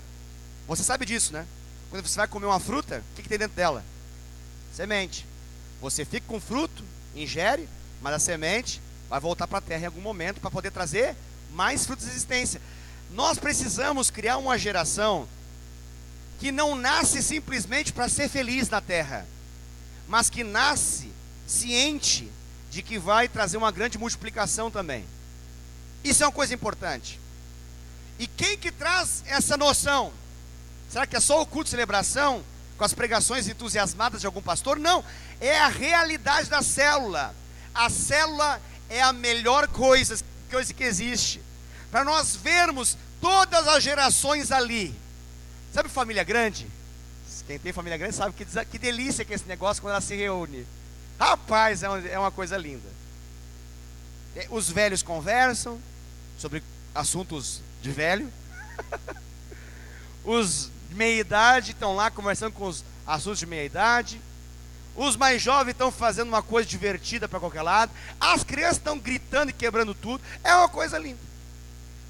Você sabe disso, né? Quando você vai comer uma fruta, o que tem dentro dela? Semente. Você fica com fruto, ingere, mas a semente vai voltar para a terra em algum momento para poder trazer mais frutos de existência. Nós precisamos criar uma geração que não nasce simplesmente para ser feliz na terra, mas que nasce ciente de que vai trazer uma grande multiplicação também. Isso é uma coisa importante. E quem que traz essa noção? Será que é só o culto de celebração, com as pregações entusiasmadas de algum pastor? Não, é a realidade da célula. A célula é a melhor coisa que existe, para nós vermos todas as gerações ali. Sabe família grande? Quem tem família grande sabe que delícia que é esse negócio quando ela se reúne. Rapaz, é uma coisa linda. Os velhos conversam sobre assuntos de velho. Os de meia idade estão lá conversando com os assuntos de meia idade. Os mais jovens estão fazendo uma coisa divertida para qualquer lado. As crianças estão gritando e quebrando tudo. É uma coisa linda.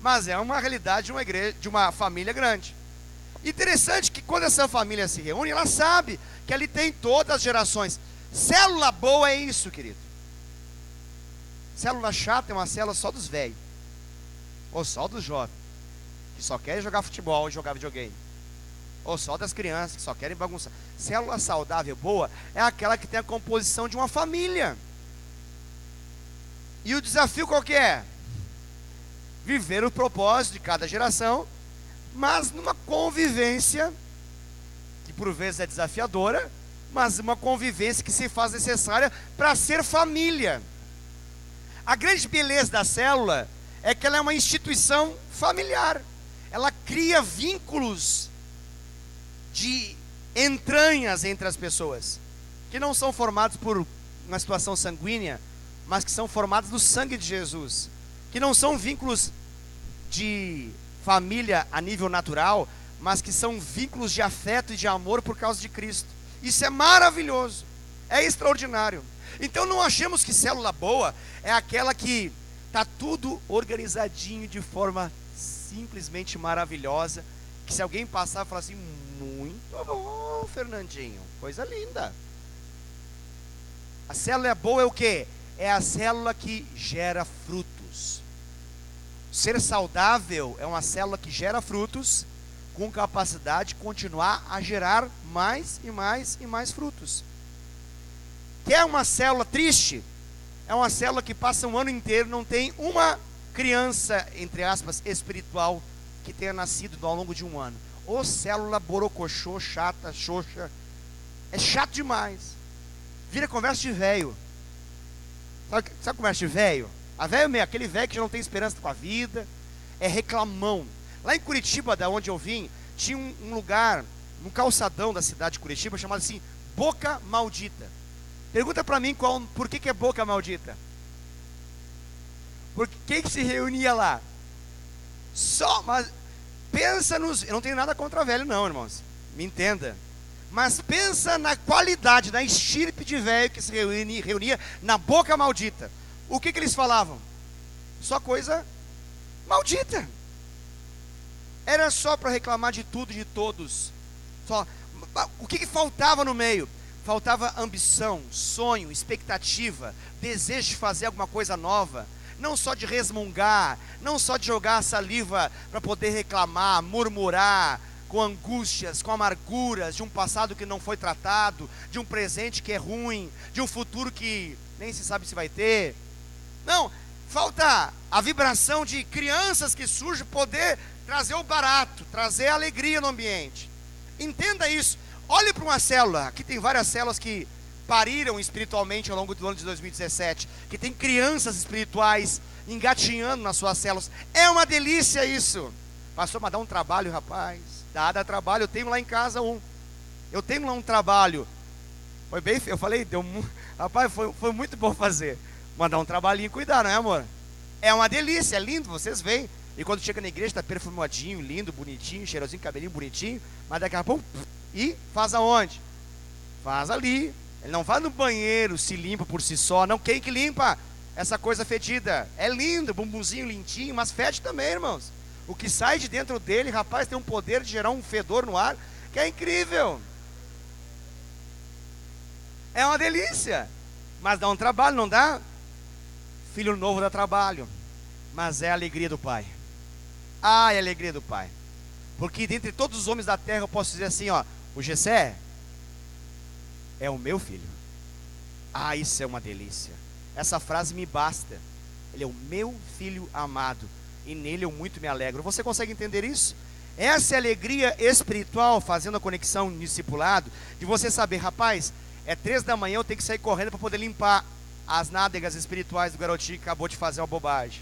Mas é uma realidade de uma igreja, de uma família grande. Interessante que quando essa família se reúne, ela sabe que ali tem todas as gerações. Célula boa é isso, querido. Célula chata é uma célula só dos velhos, ou só dos jovens, que só querem jogar futebol e jogar videogame, ou só das crianças que só querem bagunçar. Célula saudável, boa, é aquela que tem a composição de uma família. E o desafio qual que é? Viver o propósito de cada geração, mas numa convivência que por vezes é desafiadora, mas uma convivência que se faz necessária para ser família. A grande beleza da célula é que ela é uma instituição familiar. Ela cria vínculos de entranhas entre as pessoas, que não são formados por uma situação sanguínea, mas que são formados no sangue de Jesus, que não são vínculos de família a nível natural, mas que são vínculos de afeto e de amor por causa de Cristo. Isso é maravilhoso, é extraordinário. Então não achemos que célula boa é aquela que está tudo organizadinho de forma simplesmente maravilhosa, que se alguém passar e falar assim, muito bom, Fernandinho, coisa linda. A célula boa é o quê? É a célula que gera frutos. Ser saudável é uma célula que gera frutos, com capacidade de continuar a gerar mais e mais e mais frutos. Quer uma célula triste? É uma célula que passa um ano inteiro, não tem uma criança, entre aspas, espiritual, que tenha nascido ao longo de um ano. Ô célula borocochô, chata, xoxa. É chato demais. Vira conversa de velho. Sabe conversa de velho? A velho mesmo, aquele velho que já não tem esperança com a vida, é reclamão. Lá em Curitiba, da onde eu vim, tinha um lugar, um calçadão da cidade de Curitiba, chamado assim, Boca Maldita. Pergunta pra mim por que é Boca Maldita? Por que se reunia lá? Mas pensa nos... Eu não tenho nada contra velho não, irmãos, me entenda. Mas pensa na qualidade, na estirpe de velho que se reunia na Boca Maldita. O que eles falavam? Só coisa maldita. Era só para reclamar de tudo e de todos. O que faltava no meio? Faltava ambição, sonho, expectativa, desejo de fazer alguma coisa nova. Não só de resmungar, não só de jogar a saliva para poder reclamar, murmurar, com angústias, com amarguras, de um passado que não foi tratado, de um presente que é ruim, de um futuro que nem se sabe se vai ter. Não, falta a vibração de crianças que surgem, poder trazer o barato, trazer a alegria no ambiente. Entenda isso. Olhe para uma célula. Aqui tem várias células que pariram espiritualmente ao longo do ano de 2017, que tem crianças espirituais engatinhando nas suas células. É uma delícia isso. Pastor, mas dá um trabalho, rapaz. Dá trabalho. Eu tenho lá em casa um. Eu tenho lá um trabalho. Foi bem, eu falei, rapaz, foi muito bom fazer. Mandar um trabalhinho e cuidar, não é, amor? É uma delícia, é lindo, vocês veem. E quando chega na igreja, está perfumadinho, lindo, bonitinho, cheirosinho, cabelinho bonitinho. Mas daqui a pouco, e faz aonde? Faz ali. Ele não vai no banheiro, se limpa por si só. Não, quem que limpa essa coisa fedida? É lindo, bumbumzinho limpinho, mas fede também, irmãos. O que sai de dentro dele, rapaz, tem um poder de gerar um fedor no ar, que é incrível. É uma delícia. Mas dá um trabalho, não dá? Filho novo dá trabalho, mas é a alegria do Pai. Ah, é a alegria do Pai. Porque dentre todos os homens da terra eu posso dizer assim, ó, o Jessé é o meu filho. Ah, isso é uma delícia. Essa frase me basta. Ele é o meu filho amado, e nele eu muito me alegro. Você consegue entender isso? Essa é a alegria espiritual, fazendo a conexão no discipulado, de você saber, rapaz, é 3 da manhã, eu tenho que sair correndo para poder limpar as nádegas espirituais do garotinho que acabou de fazer uma bobagem.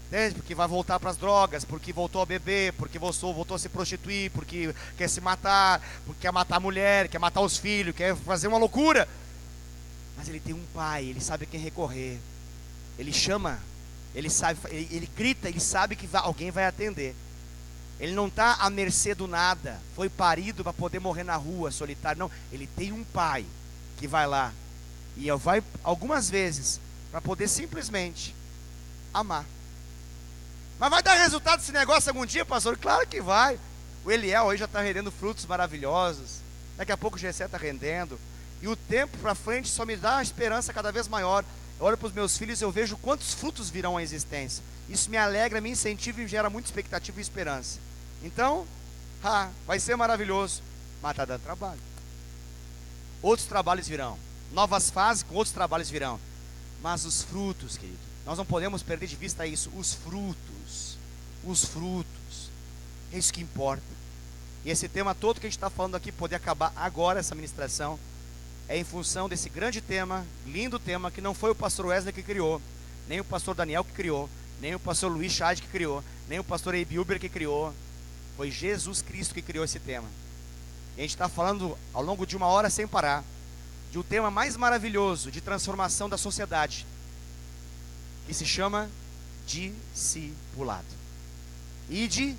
Entende? Porque vai voltar para as drogas, porque voltou a beber, porque voltou a se prostituir, porque quer se matar, porque quer matar a mulher, quer matar os filhos, quer fazer uma loucura. Mas ele tem um pai, ele sabe a quem recorrer. Ele chama, ele sabe, ele grita, ele sabe que alguém vai atender. Ele não está à mercê do nada, foi parido para poder morrer na rua, solitário. Não, ele tem um pai que vai lá e vai algumas vezes para poder simplesmente amar. Mas vai dar resultado esse negócio algum dia, pastor? Claro que vai. O Eliel hoje já está rendendo frutos maravilhosos. Daqui a pouco o Gessé está rendendo. E o tempo para frente só me dá uma esperança cada vez maior. Eu olho para os meus filhos e eu vejo quantos frutos virão à existência. Isso me alegra, me incentiva e gera muita expectativa e esperança. Então, vai ser maravilhoso. Mas está dando trabalho. Outros trabalhos virão. Novas fases com outros trabalhos virão. Mas os frutos, querido, nós não podemos perder de vista isso. Os frutos. É isso que importa. E esse tema todo que a gente está falando aqui, poder acabar agora essa ministração, é em função desse grande tema, lindo tema, que não foi o pastor Wesley que criou, nem o pastor Daniel que criou, nem o pastor Luiz Chad que criou, nem o pastor Abe Uber que criou. Foi Jesus Cristo que criou esse tema. E a gente está falando ao longo de 1 hora sem parar, de um tema mais maravilhoso de transformação da sociedade, que se chama discipulado. Ide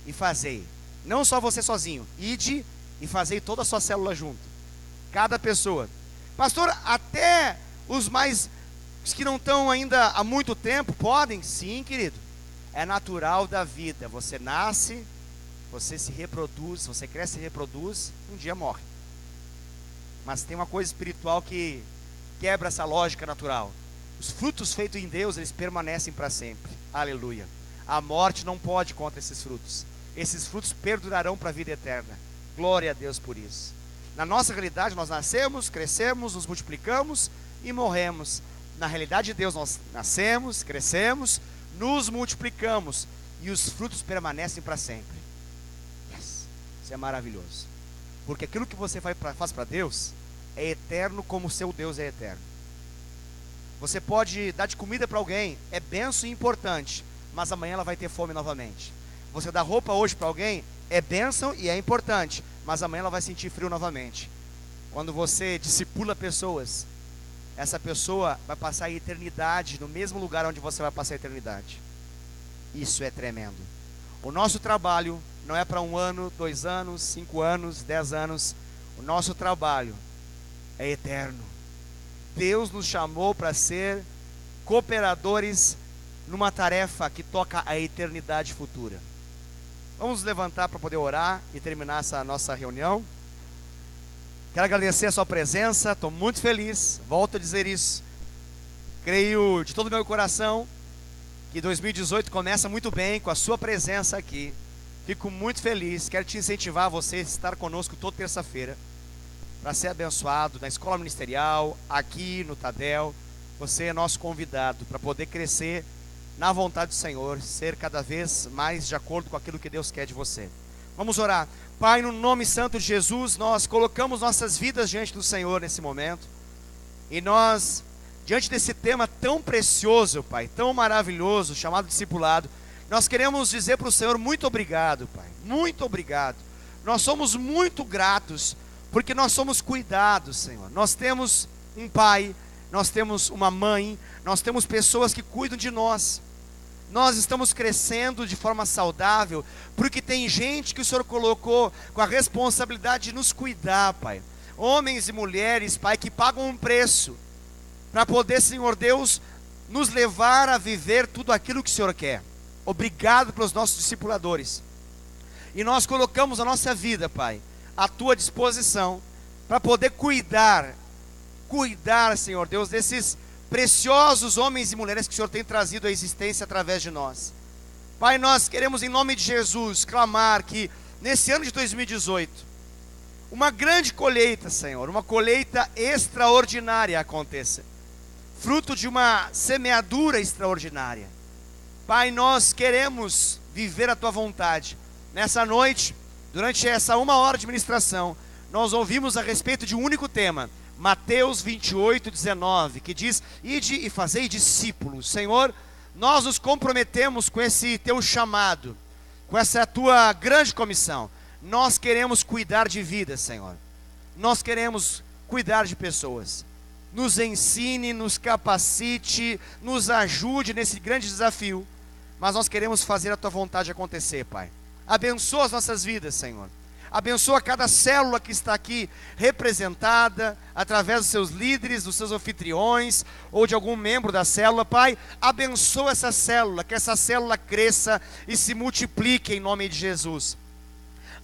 e fazei. Não só você sozinho, ide e fazei toda a sua célula junto. Cada pessoa. Pastor, até os que não estão ainda há muito tempo podem? Sim, querido. É natural da vida. Você nasce, você se reproduz, você cresce e reproduz, um dia morre. Mas tem uma coisa espiritual que quebra essa lógica natural. Os frutos feitos em Deus, eles permanecem para sempre. Aleluia. A morte não pode contra esses frutos. Esses frutos perdurarão para a vida eterna. Glória a Deus por isso. Na nossa realidade, nós nascemos, crescemos, nos multiplicamos e morremos. Na realidade de Deus, nós nascemos, crescemos, nos multiplicamos e os frutos permanecem para sempre. Yes. Isso é maravilhoso. Porque aquilo que você faz para Deus é eterno como o seu Deus é eterno. Você pode dar de comida para alguém, é bênção e importante, mas amanhã ela vai ter fome novamente. Você dá roupa hoje para alguém, é bênção e é importante, mas amanhã ela vai sentir frio novamente. Quando você discipula pessoas, essa pessoa vai passar a eternidade no mesmo lugar onde você vai passar a eternidade. Isso é tremendo. O nosso trabalho não é para 1 ano, 2 anos, 5 anos, 10 anos. O nosso trabalho é eterno. Deus nos chamou para ser cooperadores numa tarefa que toca a eternidade futura. Vamos nos levantar para poder orar e terminar essa nossa reunião. Quero agradecer a sua presença, estou muito feliz, volto a dizer isso. Creio de todo o meu coração que 2018 começa muito bem com a sua presença aqui. Fico muito feliz, quero te incentivar a você a estar conosco toda terça-feira, para ser abençoado na escola ministerial, aqui no Tadel. Você é nosso convidado para poder crescer na vontade do Senhor, ser cada vez mais de acordo com aquilo que Deus quer de você. Vamos orar. Pai, no nome santo de Jesus, nós colocamos nossas vidas diante do Senhor nesse momento. E nós, diante desse tema tão precioso, Pai, tão maravilhoso, chamado discipulado, nós queremos dizer para o Senhor, muito obrigado, Pai, muito obrigado. Nós somos muito gratos, porque nós somos cuidados, Senhor. Nós temos um pai, nós temos uma mãe, nós temos pessoas que cuidam de nós. Nós estamos crescendo de forma saudável, porque tem gente que o Senhor colocou com a responsabilidade de nos cuidar, Pai. Homens e mulheres, Pai, que pagam um preço, para poder, Senhor Deus, nos levar a viver tudo aquilo que o Senhor quer. Obrigado pelos nossos discipuladores. E nós colocamos a nossa vida, Pai, à Tua disposição, para poder cuidar, Senhor Deus, desses preciosos homens e mulheres que o Senhor tem trazido à existência através de nós. Pai, nós queremos em nome de Jesus clamar que nesse ano de 2018, uma grande colheita, Senhor, uma colheita extraordinária aconteça, fruto de uma semeadura extraordinária. Pai, nós queremos viver a Tua vontade. Nessa noite, durante essa 1 hora de ministração, nós ouvimos a respeito de um único tema, Mateus 28:19, que diz: ide e fazei discípulos. Senhor, nós nos comprometemos com esse Teu chamado, com essa Tua grande comissão. Nós queremos cuidar de vidas, Senhor. Nós queremos cuidar de pessoas. Nos ensine, nos capacite, nos ajude nesse grande desafio. Mas nós queremos fazer a Tua vontade acontecer, Pai. Abençoa as nossas vidas, Senhor. Abençoa cada célula que está aqui representada, através dos seus líderes, dos seus anfitriões, ou de algum membro da célula. Pai, abençoa essa célula, que essa célula cresça e se multiplique em nome de Jesus.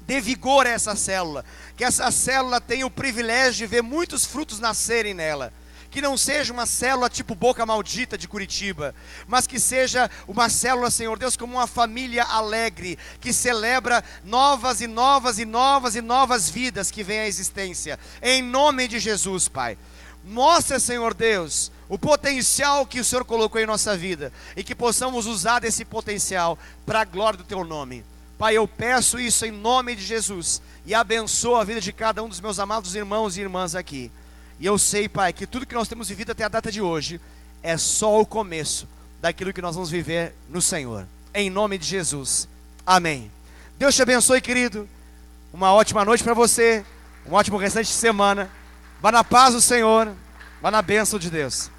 Dê vigor a essa célula, que essa célula tenha o privilégio de ver muitos frutos nascerem nela. Que não seja uma célula tipo Boca Maldita de Curitiba, mas que seja uma célula, Senhor Deus, como uma família alegre, que celebra novas e novas e novas e novas vidas que vêm à existência, em nome de Jesus, Pai. Mostra, Senhor Deus, o potencial que o Senhor colocou em nossa vida, e que possamos usar desse potencial para a glória do Teu nome. Pai, eu peço isso em nome de Jesus, e abençoa a vida de cada um dos meus amados irmãos e irmãs aqui. E eu sei, Pai, que tudo que nós temos vivido até a data de hoje é só o começo daquilo que nós vamos viver no Senhor. Em nome de Jesus. Amém. Deus te abençoe, querido. Uma ótima noite para você. Um ótimo restante de semana. Vá na paz do Senhor. Vá na bênção de Deus.